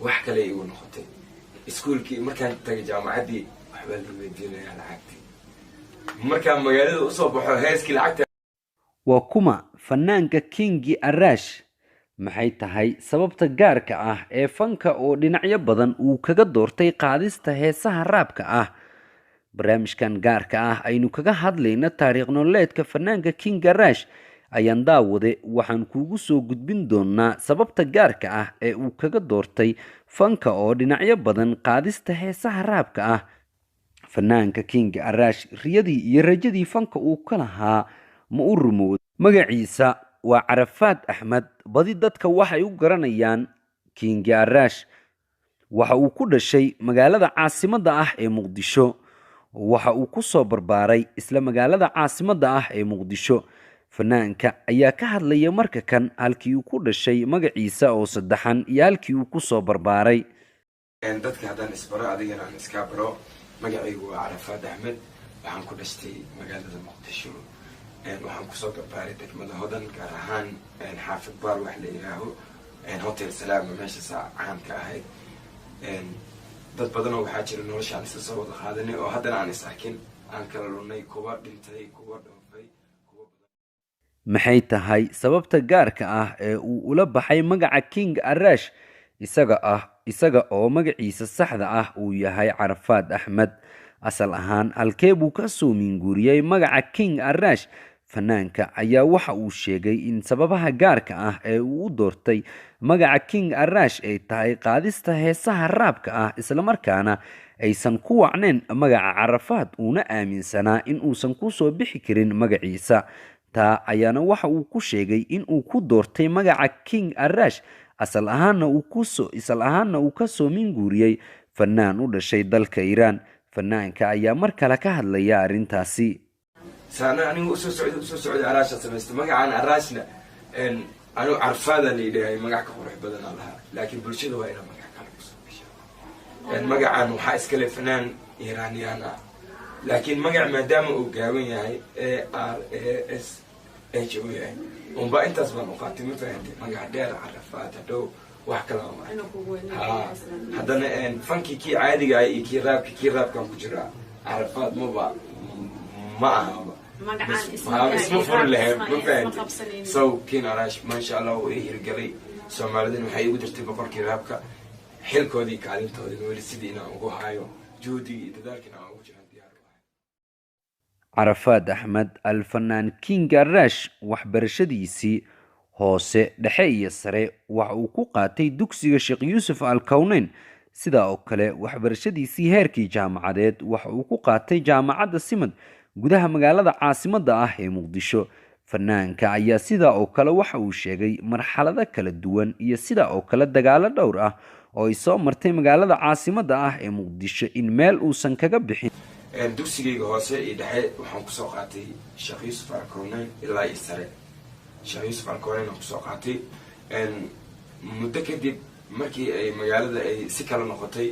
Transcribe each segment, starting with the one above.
wax kale igu noqotay iskuulkii markaan tagay jaamacaddii waxbaa la weydiinayaa lacagtii markaan magaalada usoo baxo heeskii lacagta. waa kuma fanaanka King Arash maxay tahay sababta gaarka ah ee fanka oo dhinacyo badan uu kaga doortay qaadista heesaha raabka ah? barnaamijkan gaarka ah aynu kaga hadlayna taariikh nololeedka fanaanka King Arash ayaan daawade waxaan kuugu soo gudbin doonaa sababta gaarka ah ee uu kaga doortay fanka oo dhinacyo badan qaadista heesaha raabka ah. fanaanka King Arash riyadii iyo rajadii fanka uu ka lahaa ma u rumowday. magaciisa waa Carafaad Axmed, badi dadka waxay u garanayaan King Arash. waxa uu ku dhashay magaalada caasimadda ah ee Muqdisho, waxa uu ku soo barbaaray isla magaalada caasimadda ah ee Muqdisho. fanaanka ayaa ka hadlaya marka kan halkii uu ku dhashay, magaciisa oo saddexan iyo halkii uu ku soo barbaaray. dadka haddaan isbaro adigana aan iska baro, magacaygu waa Carafaad Axmed, waxaan ku dhashtay magaalada Muqdisho. waxaan kusoo barbaaray degmada Hodan, gaar ahaan xaafid baar wax la yiraaho hotel Salaam meesha caanka ahayd. dad badan oo waxaa jira noloshaan isla soo wada qaadanay oo haddana aan is arkin, aan kala lunay, kuwa dhintay, kuwa dhoofay, kuwa badan. maxay tahay sababta gaarka ah ee uu ula baxay magaca King Arash isaga oo magaciisa saxda ah uu yahay Carafaad Axmed? asal ahaan halkee buu ka soo minguuriyay magaca King Arash? fanaanka ayaa waxa uu sheegay in sababaha gaarka ah ee uu u doortay magaca King Arash ay tahay qaadista heesaha raabka ah, isla markaana aysan ku wacneen magaca Carafaad, uuna aaminsanaa in uusan ku soo bixi karin magaciisa. taa ayaana waxa uu ku sheegay in uu ku doortay magaca King Arash asal ahaanna uu ka soo minguuriyay fanaan u dhashay dalka Iiraan. fanaanka ayaa mar kale ka hadlaya arrintaasi. saana anigu soo socday Arash sameystay magacaan Arashna anigu Carafaad la yidhaahay, magac ka qurux badan lahaa, laakiin bulshada waa inay magac kale ku soo bixiyaan. magacaan waxaa iska leh fanaan Iiraaniyaan ah, laakiin magac maadaama uu gaaban yahay ARASH uu yahay unba intaas baan u qaatay. ma fahantay magac dheer Carafaad hadhow wax kale ma haddana fankii kii caadiga ah iyo kii raabkan ku jira Carafaad ma aha اسمه فور لهم ما فهمت. كين Arash ما شاء الله ويهرجلي سومالدين waxay ugu dirtay boqorkii raabka xilkoodii kaalintoodii weli sidii ugu hayo juhdi dadaalkina ugu jiraan diyaar ah. Carafaad Axmed alfanaan King Arash waxbarashadiisii hoose, dhexe iyo sare waxa uu ku qaatay dugsiga Sheekh Yuusuf Al-Kawnayn. sida oo kale waxbarashadiisii heerkii jaamacadeed waxa uu ku qaatay jaamacadda Simad gudaha magaalada caasimadda ah ee Muqdisho. fanaanka ayaa sida oo kale waxa uu sheegay marxalado kala duwan iyo sida oo kale dagaalo dhowr ah oo ay soo martay magaalada caasimadda ah ee Muqdisho in meel uusan kaga bixin. dugsigayga hoose iyo dhexe waxaan ku soo qaatay Sheekh Yuusuf Al-Kawnayn ilaa iyo sare. Sheekh Yuusuf Al-Kawnayn aan ku soo qaatay muddo kadib markii ay magaalada ay si kala noqotay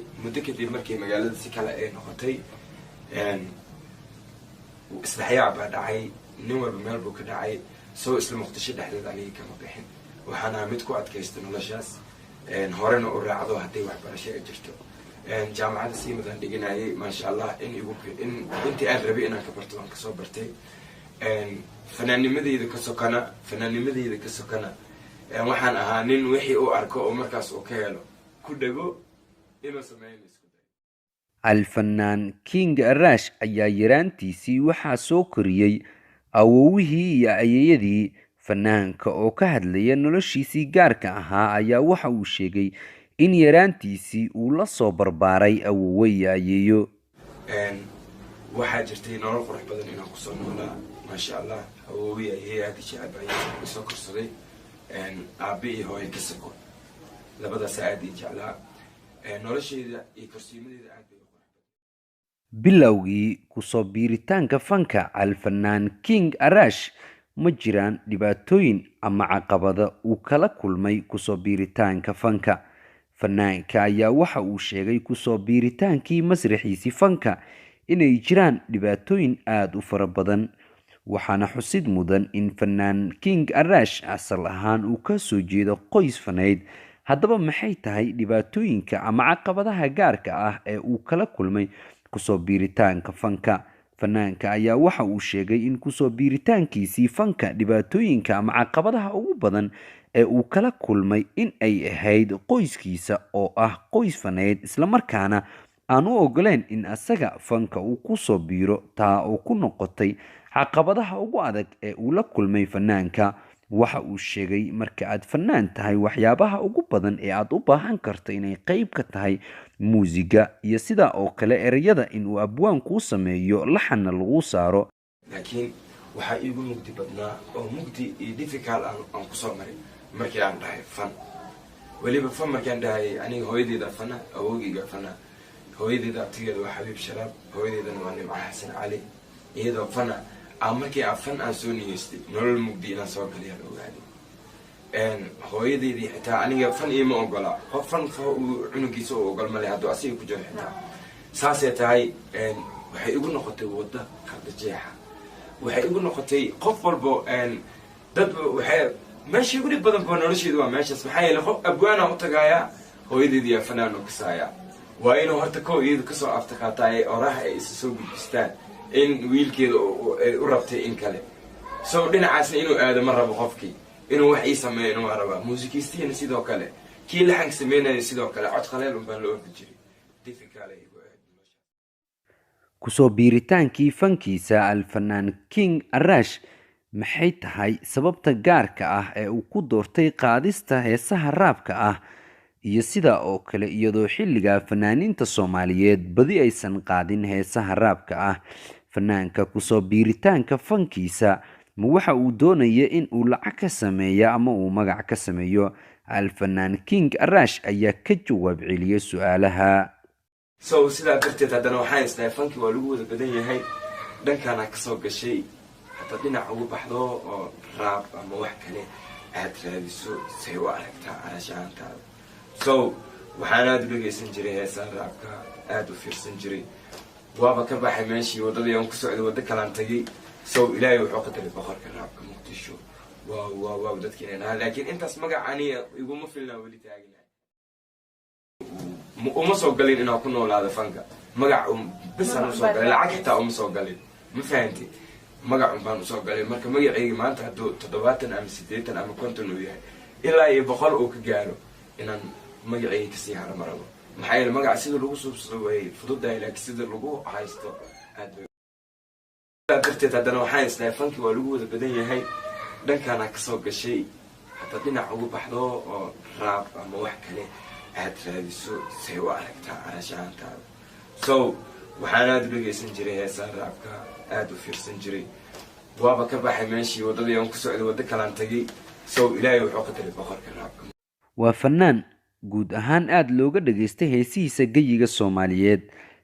isdhexyaac baa dhacay, nin walba meel buu ka dhacay. soo isla Muqdisho dhexdeeda aniga kama bixin, waxaana mid ku adkaystay noloshaas horena u raacdo hadday waxbarasho ay jirto. jaamacadda Simad aan dhiganayay, maasha Allah intii aan rabay inaan ka barto waan kasoo bartay. fanaanimadeyda ka sokana waxaan ahaa nin wixii uu arko oo markaas uu ka helo ku dhago inuu sameeyo. alfanaan King Arash ayaa yaraantiisii waxaa soo koriyey awowihii iyo ayeeyadii. fanaanka oo ka hadlaya noloshiisii gaarka ahaa ayaa waxa uu sheegay in yaraantiisii uu la soo barbaaray awowe iyo ayeeyo. waxaa jirtay nolol qurux badan inaan kusoo noolaa, maasha Allah. awowe iyo ayeeyo aad jecel baa isoo korsaday. aabe iyo hooyo ka soko labadaas aad ii jeclaa. nolosheeda iyo korsiimadeeda aad bay u qurux badan. bilowgii kusoo biiritaanka fanka alfanaan King Arash ma jiraan dhibaatooyin ama caqabado uu kala kulmay kusoo biiritaanka fanka? fanaanka ayaa waxa uu sheegay kusoo biiritaankii masraxiisii fanka inay jiraan dhibaatooyin aad u fara badan. waxaana xusid mudan in fanaan King Arash asal ahaan uu ka soo jeedo qoys faneed, haddaba maxay tahay dhibaatooyinka ama caqabadaha gaarka ah ee uu kala kulmay kusoo biiritaanka fanka? Fanaanka ayaa waxa uu sheegay in kusoo biiritaankiisii fanka dhibaatooyinka ama caqabadaha ugu badan ee uu kala kulmay in ay ahayd qoyskiisa oo ah qoys faneed islamarkaana aan u ogoleen in asaga fanka uu kusoo biiro, taa oo ku noqotay caqabadaha ugu adag ee uu la kulmay fanaanka. Waxa uu sheegay marka aad fanaan tahay waxyaabaha ugu badan ee aad u baahan karto inay qayb ka tahay muusiga iyo sida oo kale erayada in uu abwaan kuu sameeyo laxanna lagu saaro. laakiin waxaa iigu mugdi badnaa oo mugdi iyo difficult aan kusoo maray markii aan dhahay fan. weliba fan markaan dhahay aniga hooyadeyda fana, awowgeyga fana, hooyadeyda abtigeeda waa xabiib sharaab, hooyadeydana waa nimco xasan cali. iyadoo fana markii aan fan aan soo niyeystay nolol mugdi inaan soo galiyaan ogaaday. hooyadeydii xitaa aniga fan iima ogola, qof fan uu cunugiisa u ogol male hadduu asiga ku jiro xitaa. saasay tahay waxay igu noqotay wadda qardajeexa, waxay igu noqotay qof walbo dad waxay meeshii ugu dhib badan ba nolosheedu waa meeshaas. maxaa yeelay qof abwaana u tagaaya, hooyadeedii yaa fanaan u kasaaya. waa inuu horta kow iyadu kasoo aftaqaataa ee oraha ay isa soo gudbistaan in wiilkeeda u rabtay in kale. so dhinacaasna inuu aado ma rabo qofkii, inuu wax ii sameeyo inuu rabaa. muusikiistiina sidoo kale, kii laxanka sameynaya sidoo kale. cod qaleel un baan la ordi jiray. kusoo biiritaankii fankiisa alfanaan King Arash maxay tahay sababta gaarka ah ee uu ku doortay qaadista heesaha raabka ah, iyo sida oo kale iyadoo xilliga fanaaniinta Soomaaliyeed badi aysan qaadin heesaha raabka ah? Fanaanka kusoo biiritaanka fankiisa ma waxa uu doonaya in uu lacag ka sameeyo ama uu magac ka sameeyo? Alfanaan King Arash ayaa ka jawaab celiyay su'aalaha. so sidaa darteed haddana waxaan isnahay fanki waa lagu wada badan yahay, dhankaana kasoo gashay. hadda dhinac ugu baxdo oo raab ama wax kale aad raadiso say u aragtaa arashaantaada. so waxaan aad u dhegeysan jiray heesaha raabka, aad u fiirsan jiray. waaba ka baxay meeshii waddadii aan ku socday, waddo kalaan tagay. so ilaahay wuxuu qadaray boqorka raabka muqdisho. waaw dadkiina naha, laakiin intaas magac aniga iguma filnaa weli taagina. uma soo galin inaan ku noolaado fanka. magac bisaan usoo galay, lacag xitaa uma soo galin. ma fahanti? magac un baan usoo galay. marka magacayga maanta hadduu 70 ama 80 ama 50 uu yahay, ilaa iyo 100 uu ka gaaro, inaan magacayga kasii haro ma rabo. maxaa yeele magaca sida lagu suubsado way fududahay, laakiin sida lagu haysto aad bay. darteed haddana waxaan isnahay fanki waa lagu wada badan yahay, dhankaana kasoo gashay. hadda dhinac ugu baxdo oo raab ama wax kale aad raadiso say u aragtaa arashaantaada. so waxaan aad u dhegeysan jiray heesaha raabka, aad u fiirsan jiray. waaba ka baxay meeshii waddadii aan ku socday, waddo kalaan tagay. so ilaahay wuxuu qadaray boqorka raabka. Waa fanaan guud ahaan aad looga dhageystay heesihiisa geyiga Soomaaliyeed.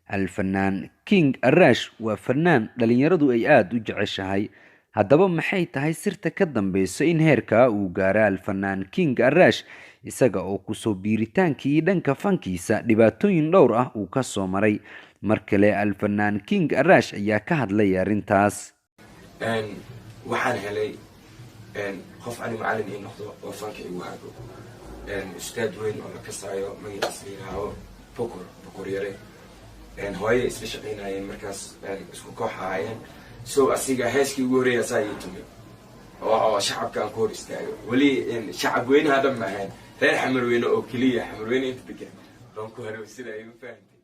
Alfanaan King Arash waa fanaan dhalinyaradu ay aad u jeceshahay. haddaba maxay tahay sirta ka dambeysa in heerka uu gaaro alfanaan King Arash, isaga oo kusoo biiritaankii dhanka fankiisa dhibaatooyin dhowr ah uu ka soo maray? mar kale alfanaan King Arash ayaa ka hadlay arrintaas. waxaan helay qof ani macallin ii noqdo oo fanka igu hago. ustaad weyn oo la kasaayo magaciisa la yidhaaho boqor yare. hooyada isla shaqaynayeen markaas, isku koox ahaayeen. so asiga heeskii ugu horreeya saa ii tumay oo shacabka aan ku hor istaago. weli shacab weynaha dhan ma ahayn, reer xamarweyne oo keliya. xamarweyne inta degan baan ku harow sida ay u fahantay.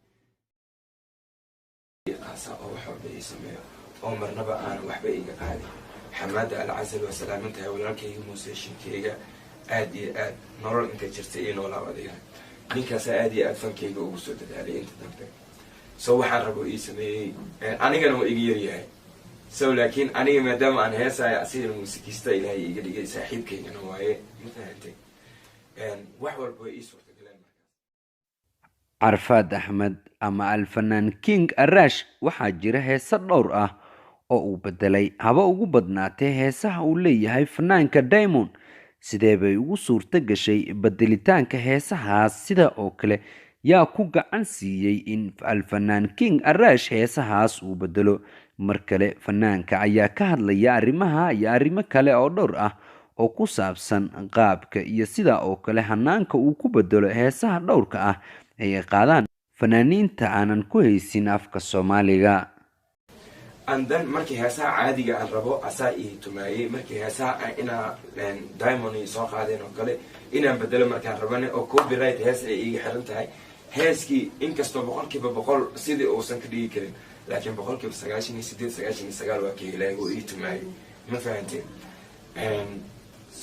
oo wax walba ii sameeyo oo marnaba aan waxba iga qaadin. xamaada alcasal waa salaamantahay walaalkayga muuse shinkeyga. aad iyo aad nolol inta jirta ii noolaa adiga. ninkaasaa aad iyo aad fankeyga ugu soo dadaalay inta dambe. so waxaan rabo ii sameeyey. anigana waa iga yaryahay. so laakiin aniga maadaama aan heesaayo, asigana muusikiista ilaahay iga dhigay, saaxiibkaygana waaye. ma fahantay? wax walba way ii suurtagaleen markaas. Carfaad Axmed ama alfanaan King Arash waxaa jira heeso dhowr ah oo uu bedelay, haba ugu badnaatee heesaha uu leeyahay fanaanka Diamond. sidee bay ugu suurto gashay bedelitaanka heesahaas? sida oo kale yaa ku gacan siiyey in alfanaan King Arash heesahaas uu bedelo? mar kale fanaanka ayaa ka hadlaya arrimaha iyo arrimo kale oo dhowr ah oo ku saabsan qaabka iyo sida oo kale hanaanka uu ku bedelo heesaha dhowrka ah ay qaadaan fanaaniinta aanan ku haysin afka Soomaaliga. andan markii heesaha caadiga aan rabo asaa ii tumaayay markii heesaha ina diamond ii soo qaadeen oo kale inaan bedelo markaan rabane oo copyright hees ay iga xiran tahay heeskii inkastoo 100% sidii uusan ka dhigi karin laakiin 98-99 waa ka helay oo ii tumaayay ma fahanteen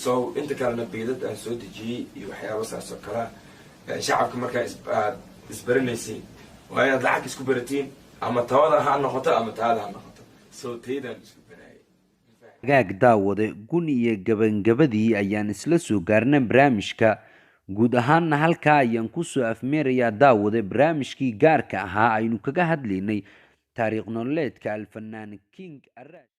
so inta kalena beedad aan soo dejiyay iyo waxyaabo saas oo kala shacabka markaa isbaranaysiin waa inaad lacag isku baratiin ama tawada ha noqoto ama taada ha noqoto soo teedan isku baraayay hagaag daawade gun iyo gabangabadii ayaan isla soo gaarnay barnaamijka guud ahaanna halkaa ayaan kusoo afmeerayaa daawade barnaamijkii gaarka ahaa aynu kaga hadlaynay taariikh nololeedka alfanaan King Arash.